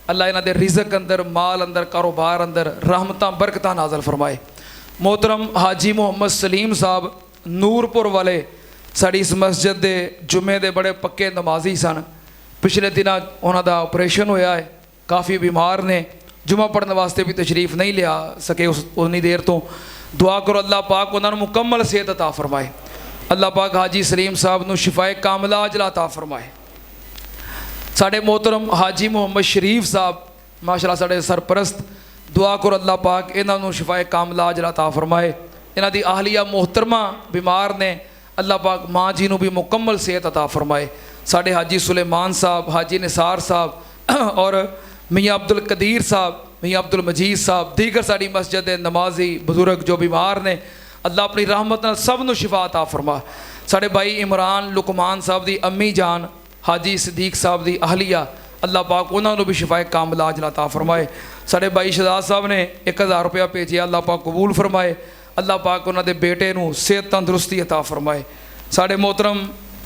अल्लाह इन्हां दे रिज़क अंदर, माल अंदर, कारोबार अंदर रहमतां बरकतां नाज़िल फरमाए। मोहतरम हाजी मुहम्मद सलीम साहब नूरपुर वाले साड़ी इस मस्जिद के जुमे के बड़े पक्के नमाजी सन। पिछले दिनों उन्हों का ऑपरेशन होया है, काफ़ी बीमार ने, जुमा पढ़ने वास्ते भी तशरीफ नहीं लिया सके उन्नी देर तो। दुआ करो अल्लाह पाक उन्होंने मुकम्मल सेहत अता फरमाए। अल्लाह पाक हाजी सलीम साहब को शिफाए कामला अजला अता फरमाए। साढ़े मोहतरम हाजी मुहम्मद शरीफ साहब माशाअल्लाह साढ़े सरपरस्त, दुआ करो अल्लाह पाक इन्हों शिफाए कामला अजला अता फरमाए। इन्हां दी आहलिया मोहतरमा बीमार ने, अल्लाह पाक माँ जी को भी मुकम्मल सेहत अता फरमाए। साढ़े हाजी सुलेमान साहब, हाजी निसार साहब और मियाँ अब्दुल कदीर साहब, मियाँ अब्दुल मजीद साहब, दीगर साड़ी मस्जिद नमाजी बुजुर्ग जो बीमार ने, अल्लाह अपनी रहमत नाल सब नूं शिफा अता फरमा। साढ़े भाई इमरान लुकमान साहब की अम्मी जान हाजी सिद्दीक साहब की आहलिया, अल्लाह पाक उन्होंने भी शिफाए कामला अजला अता फरमाए। साढ़े भाई शहजाद साहब ने 1000 रुपया भेजिया, अल्लाह पाक कबूल फरमाए। अल्लाह पाक उन्होंने बेटे को सेहत तंदुरुस्ती अता फरमाए। साढ़े मोहतरम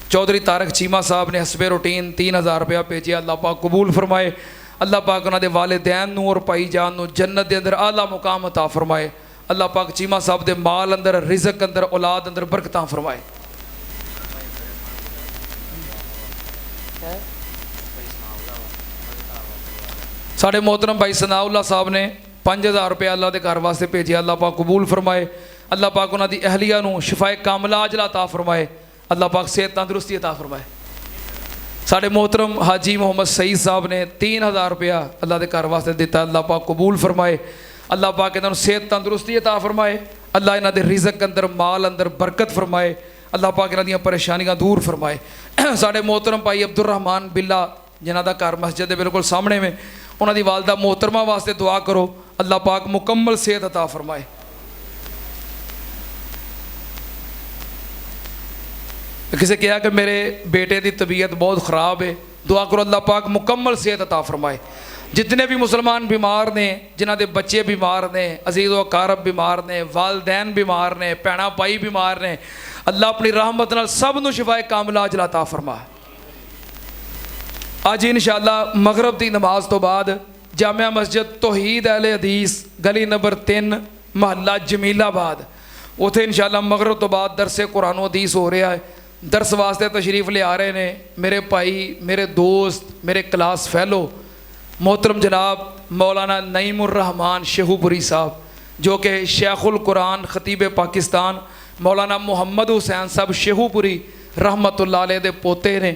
चौधरी तारक चीमा साहब ने हसबे रूटीन 3000 रुपया भेजिया, अल्लाह पाक कबूल फरमाए। अल्लाह पाक उन्होंने वालिदैन और भाई जान जन्नत के अंदर आला मुकाम अता फरमाए। अल्लाह पाक चीमा साहब के माल अंदर, रिज़क अंदर, औलाद अंदर बरकतां फरमाए। साढ़े मोहतरम भाई सनाउल्ला साहब ने 5000 रुपया अल्लाह के घर वास्ते भेजे, अल्लाह पाक कबूल फरमाए। अल्लाह पाक उन्होंने अहलिया को शिफाए कामला अजला अता फरमाए। अल्लाह पाक सेहत तंदुरुस्ती अता फरमाए। साढ़े मोहतरम हाजी मोहम्मद सईद साहब ने 3000 रुपया अल्लाह के घर वास्ते दिता, अल्लाह पाक कबूल फरमाए। अल्लाह पाक इन्होंने सेहत तंदुरुस्ती अता फरमाए। अल्लाह इन्हों के रिज़क अंदर, माल अंदर बरकत फरमाए। अल्लाह पाक इन्हों परेशानियां दूर फरमाए। साढ़े मोहतरम भाई अब्दुल रहमान बिल्ला जिन्हों का घर मस्जिद के बिल्कुल सामने में, उन्होंने वालदा मोहतरमा वास्ते दुआ करो, अल्लाह पाक मुकम्मल सेहत अता फरमाए। किसी कहा कि मेरे बेटे की तबीयत बहुत ख़राब है, दुआ करो अल्लाह पाक मुकम्मल सेहत अता फरमाए। जितने भी मुसलमान बीमार ने, जिन्हों के बच्चे बीमार ने, अजीज़ व अकारब बीमार ने, वालदैन बीमार ने, भैणा भाई बीमार ने, अल्लाह अपनी रहमत नाल सब नूं शिफाए कामला अजला अता फरमा। अज इंशाअल्लाह मगरब की नमाज तो बाद जामिया मस्जिद तौहीद अहले हदीस गली नंबर 3 महल्ला जमीलाबाद, उत्थे इंशाअल्लाह मगरब तो बाद दरसे कुरान हदीस हो रहा है। दरस वास्ते तशरीफ़ ले आ रहे ने मेरे भाई, मेरे दोस्त, मेरे क्लास फैलो मोहतरम जनाब मौलाना नईमुर रहमान शेखुपुरी साहब, जो कि शेखुल कुरान खतीब पाकिस्तान मौलाना मुहम्मद हुसैन साहब शेखुपुरी रहमतुल्लाह अलैह दे पोते ने।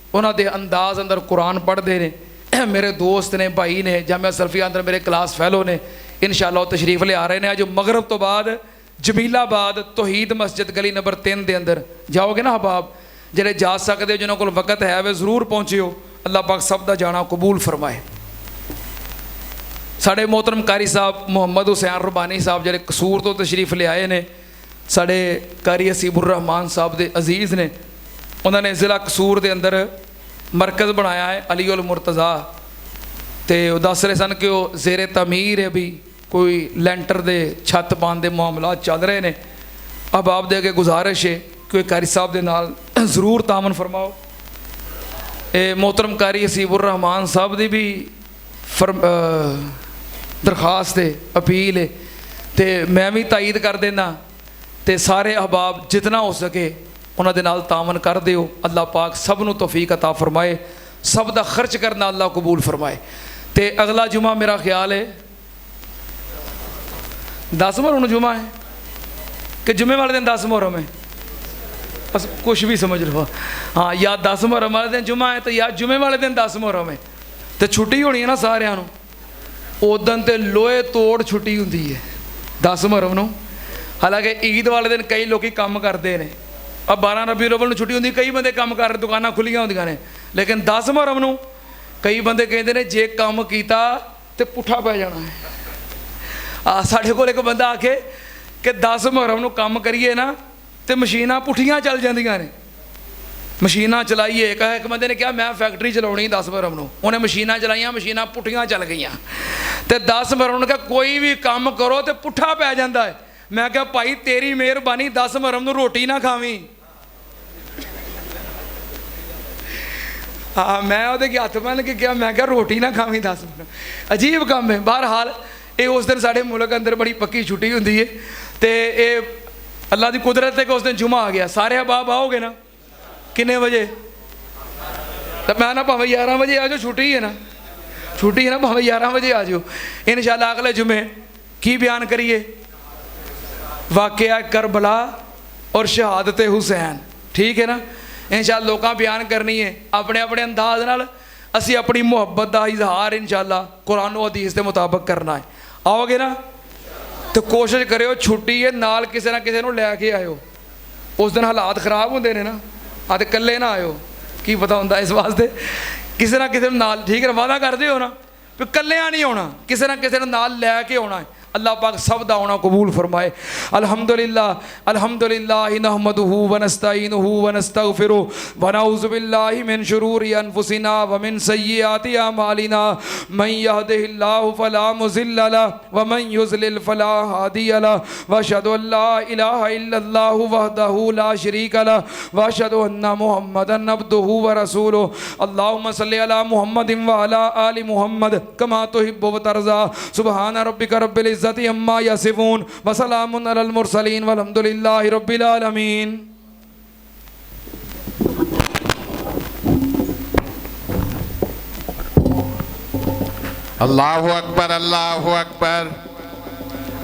उन्होंने अंदाज अंदर कुरान पढ़ते हैं। मेरे दोस्त ने, भाई ने, जामिया सल्फिया अंदर मेरे क्लास फैलो ने, इंशाअल्लाह तशरीफ़ ले आ रहे हैं। अज मगरब तो बाद जमीलाबाद तौहीद मस्जिद गली नंबर 3 के अंदर जाओगे ना हबाब, जेड़े जा सकते हो, जिन्होंने को वक़्त है वे ज़रूर पहुँचियो। अल्लाह पाक सब का जाना कबूल फरमाए। साढ़े मोहतरम कारी साहब मुहम्मद हुसैन रुबानी साहब जेड़े कसूर तो तशरीफ़ ले आए ने, साढ़े कारी हसीबुर रहमान साहब के अजीज़ ने, उन्होंने ज़िला कसूर के अंदर मरकज़ बनाया है अली उल मुर्तज़ा, तो दस रहे सन कि वह ज़ेरे तमीर है, भी कोई लेंटर दे छत पाने के मामला चल रहे हैं। अहबाब दे अगे गुजारिश है कि कारी साहब के नाल ज़रूर तामन फरमाओ। ये मोहतरम कारी हसीबुर रहमान साहब की भी दरखास्त है, अपील है, तो मैं भी तायद कर देना, तो सारे अहबाब जितना हो सके उन्होंने नाल तामन कर दियो। अल्लाह पाक सब नूं तौफीक अता फरमाए, सब का खर्च करना अल्लाह कबूल फरमाए। तो अगला जुमा मेरा ख्याल है 10 मुहर्रम जुमा है कि जुमे वाले दिन 10 मुहर्रम है, बस कुछ भी समझ लो। हाँ, या 10 मुहर्रम वाले दिन जुमा है तो या जुमे वाले दिन 10 मुहर्रम है, तो छुट्टी होनी है ना सारिਆਂ ਨੂੰ। उदन तो लोहे तोड़ छुट्टी होंगी है 10 मुहर्रम ਨੂੰ। हालांकि ईद वाले दिन कई लोग काम करते हैं, अब 12 रबीउल अव्वल छुट्टी होंगी, कई बंदे काम कर रहे, दुकाना खुलियां होंदियां ने, लेकिन 10 मुहर्रम ਨੂੰ कई बंदे कहते हैं जे काम किया तो पुठा पै जाना है। साढ़े को एक बंदा आके कि 10 मुहर्रम ਨੂੰ काम करिए ना तो मशीनां पुठियां चल जांदियां ने, मशीनां चलाइए। एक बंदे ने कहा मैं फैक्ट्री चलानी 10 मुहर्रम ਨੂੰ, उन्हें मशीनां चलाइया, मशीनां पुठियां चल गई, तो 10 मुहर्रम ਨੂੰ कहा कोई भी काम करो तो पुठा पै जाता है। मैं क्या भाई तेरी मेहरबानी 10 मुहर्रम ਨੂੰ रोटी ना खावी। हाँ मैं वो हथ बन के क्या, मैं क्या रोटी ना खावी 10 मिनट। अजीब काम है। बहरहाल ये उस दिन साढ़े मुल्क अंदर बड़ी पक्की छुट्टी होंगी है, तो ये अल्लाह की कुदरत है कि उस दिन जुमा आ गया। सारे अहबाब आओगे ना? किन्ने बजे? तो मैं ना भावें 11 बजे आ जाओ, छुट्टी है ना, छुट्टी है ना, भावें 11 बजे आ जाओ। इंशाअल्लाह अगले जुमे की बयान करिए? वाक़या करबला और शहादत हुसैन, ठीक है ना। इंशाअल्लाह लोकां बयान करनी है अपने अपने अंदाज नाल। असी अपनी मुहब्बत का इजहार इंशाअल्लाह कुरान और हदीस के मुताबिक करना है। आओगे ना? तो कोशिश करो, छुट्टी है नाल किसी ना किसी को लैके आयो। उस दिन हालात खराब होंगे ने ना, तो कल्ले ना आयो, की पता होंदा। इस वास्ते किसी ना किसी नाल, ठीक है, वादा करते हो ना, फिर कल्लिया नहीं होना, किसी ना किसी नाल लैके आना है। अल्लाह पाक सब दा आना कबूल फरमाए। अल्हम्दुलिल्लाह अल्हम्दुलिल्लाह नहमदुहु व नस्तईनुहु व नस्तगफिरुहु व नऊज़ु बिल्लाहि मिन शुरूरि अनफुसिना व मिन सय्यिआति अमालिना मन यहदिहिल्लाहु फला मुज़िल्ल लहु व मन युज़लिल फला हादिय लहु व अशहदु अल्ला इलाहा इल्लल्लाहु वहदहु ला शरीका लहु व अशहदु अन्ना मुहम्मदन अब्दुहु व रसूलुहु। अल्लाहुम्मा सल्लि अला मुहम्मदिन व अला आलि मुहम्मद कमा तुहिब्बु व तर्ज़ा। सुब्हान रब्बिका रब्बिल इज़्ज़ति अम्मा यसिफून व सलामुन अलल मुरसलीन वल्हम्दुलिल्लाहि रब्बिल आलमीन। अल्लाहु अकबर अल्लाहु अकबर।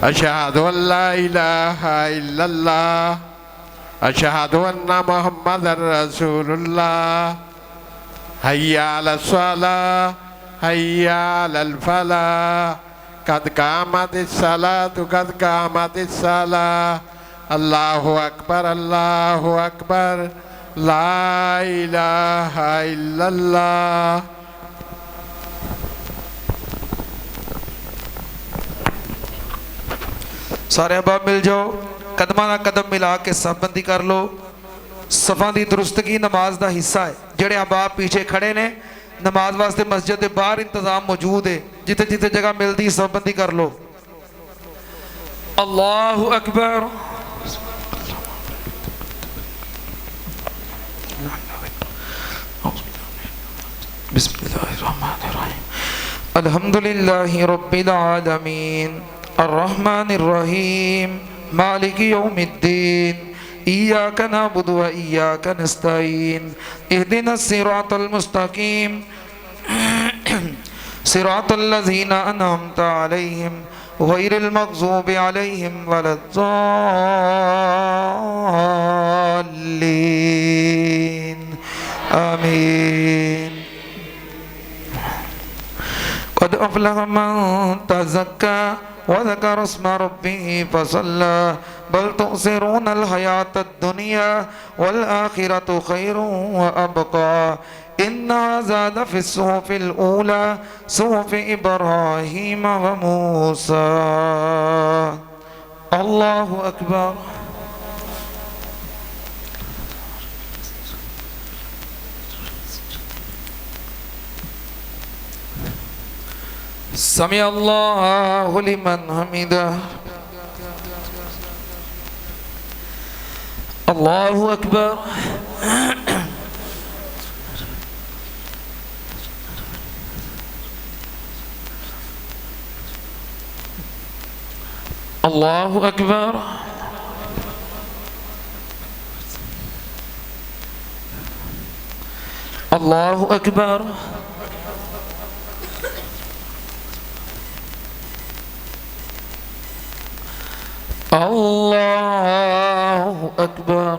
अशहदु अल्ला इलाहा इल्लल्लाह अशहदु अन्ना मुहम्मदर रसूलुल्लाह। हय्या अलस सलाह हय्या अलल फलाह कद कामतिस सलातु कद कामतिस सलाह। अल्लाहु अकबर ला इलाहा इल्लल्लाह। सारे अहबाब मिल जाओ, कदमां नाल कदम मिला के सबबंदी कर लो। सफ़ां दी दुरुस्तगी नमाज का हिस्सा है। जेड़े अहबाब पीछे खड़े ने, नमाज वास्ते मस्जिद के बाहर इंतजाम मौजूद है, जिथे जिथे जगह मिलती सबबंदी कर लो। अल्लाहु अकबर। बिस्मिल्लाहिर्रहमानिर्रहीम। अल्हम्दुलिल्लाहि रब्बिल आलमीन अर्रहमानिर रहीम मालिकि यौमिद्दीन इय्याका नअबुदु व इय्याका नस्तईन इहदिनस सिरातल मुस्तकीम सिरातल लज़ीना अनअमता अलैहिम गैरिल मग़ज़ूबि अलैहिम वलद्दाल्लीन आमीन। क़द अफ़लह मन तज़क्का वज़करा अस्म रब्बिही फ़सल्ला बल तु'सिरूनल हयातद दुनिया वल आखिरतु खैरुन व अबक़ा इन्ना हाज़ा लफ़िस सुहुफ़िल ऊला सुहुफ़ि इब्राहीम व मूसा। अल्लाहु अकबर। समी अल्लाहु लिमन हमिदा। अल्लाहु अकबर। अल्लाहु अकबर। अल्लाहु अकबर। अल्लाहु अकबर।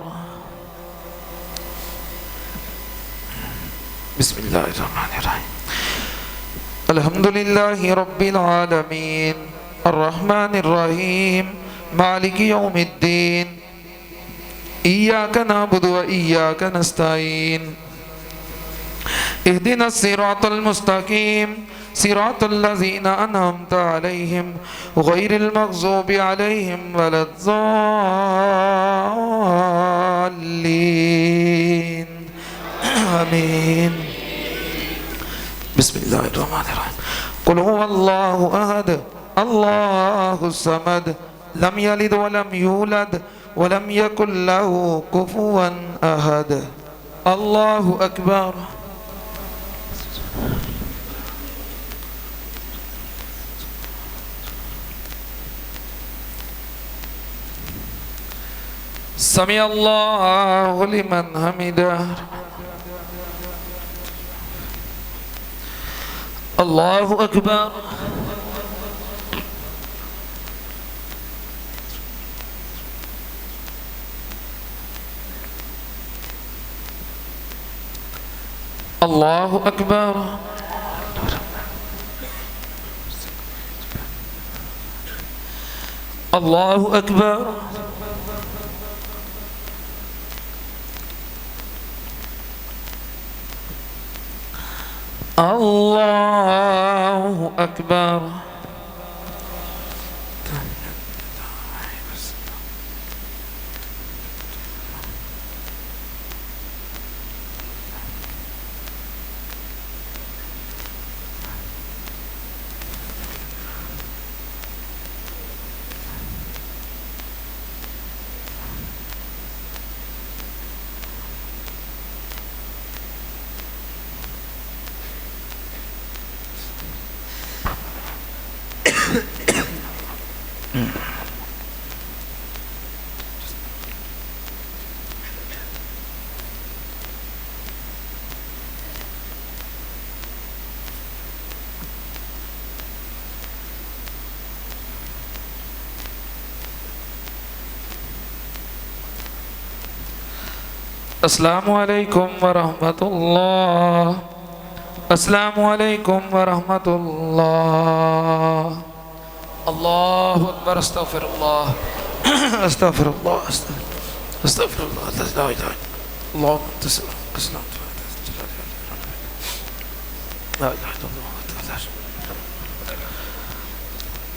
बिस्मिल्लाहिर्रहमानिर्रहीम। अल्हम्दुलिल्लाहि रब्बिल आलमीन अर्रहमानिर रहीम मालिकि यौमिद्दीन इय्याका नअबुदु व इय्याका नस्तईन इहदिनस सिरातल मुस्तकीम सिरातल लज़ीना अनअमता अलैहिम गैरिल मग़ज़ूबि अलैहिम वलद्दाल्लीन आमीन। बिस्मिल्लाहिर्रहमानिर्रहीम। कुल हुवल्लाहु अहद अल्लाहुस समद लम यलिद व लम यूलद व लम यकुल लहू कुफुवन अहद। अल्लाहु अकबर। समी अल्लाहु लिमन हमिदा। अल्लाहु अकबर। अल्लाहु अकबर। अल्लाहु अकबर। अल्लाहु अकबर। अस्सलामुअलैकुम वरहमतुल्लाह। अस्सलामुअलैकुम वरहमतुल्लाह। अल्लाहु अकबर। अस्तगफिरुल्लाह अस्तगफिरुल्लाह अस्तगफिरुल्लाह।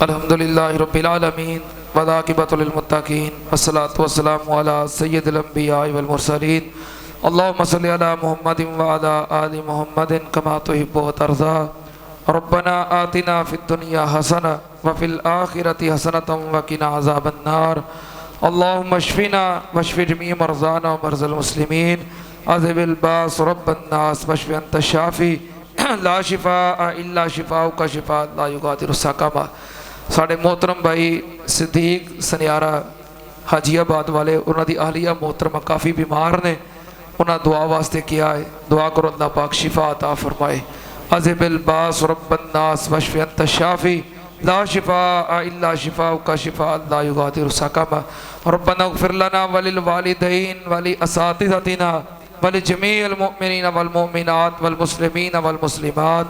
अल्हम्दुलिल्लाहि रब्बिल आलमीन वलाकिबतुल लिल मुत्तकीन वस्सलातु वस्सलामु अला सय्यिदिल अंबिया वल मुरसलीन। अल्लाहुम्मा सल्लि अला मुहम्मदिन व अला आलि मुहम्मदिन कमा तुहिब्बु व तर्ज़ा। रब्बना आतिना फिद दुनिया हसना व फिल आखिरति हसनतम व किना अज़ाबन नार। अल्लाहुम्मा अश्फिना वश्फि जमी मरज़ाना व मरज़ल मुस्लिमीन। अज़हिबिल बास रब्बन नास वश्फि अंत शाफ़ी ला शिफ़ा इल्ला शिफ़ाउका शिफ़ा ला युगादिरु सक़मा। साढ़े मोहतरम भाई सिद्दीक सनियारा हाजियाबाद वाले उन्हों की आहलिया मोहतरमा काफ़ी बीमार ने, उन्हें दुआ वास्ते किया है। दुआ करो अल्लाह पाक शिफा अता फरमाए। अज़हिबिल बास रब्बन नास वश्फि अंत शाफ़ी ला शिफ़ा इल्ला शिफ़ाउका शिफ़ा ला युगादिरु सक़मा। रब्बना इग़फ़िर लना व लिल वालिदैन व लि असातिज़तिना व लि जमीइल मुमिनीना वल मुमिनात वल मुस्लिमीना वल मुस्लिमात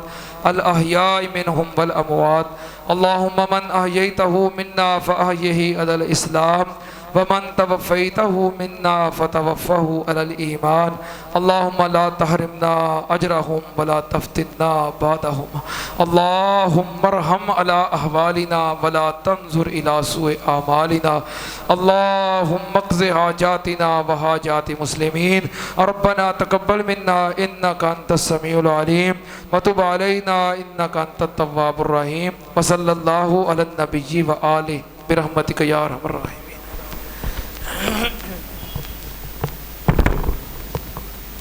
अल अहयाइ मिनहुम वल अमवात। अल्लाहुम्मा मन अहयैतहु मिन्ना फ़अहयिही अलल इस्लाम व मन तवफ़्फ़ैतहु मिन्ना फ़तवफ़्फ़हु अलल ईमान। अल्लाहुम्मा ला तहरिमना अजरहुम व ला तफ्तिना बादहुम। अल्लाहुम्मा अरहम अला अहवालिना व ला तंज़ुर इला सुए आमालिना। अल्लाहुम्मा क़ज़ि हाजातिना व हाजाति मुस्लिमीन। रब्बना तक़ब्बल मिन्ना इन्नका अंतस समीउल अलीम व तुब अलैना इन्नका अंतत तव्वाबुर रहीम। व सल्लल्लाहु अला नबिय्यि व आलिहि बिरहमतिका या अरहमर राहिमीन।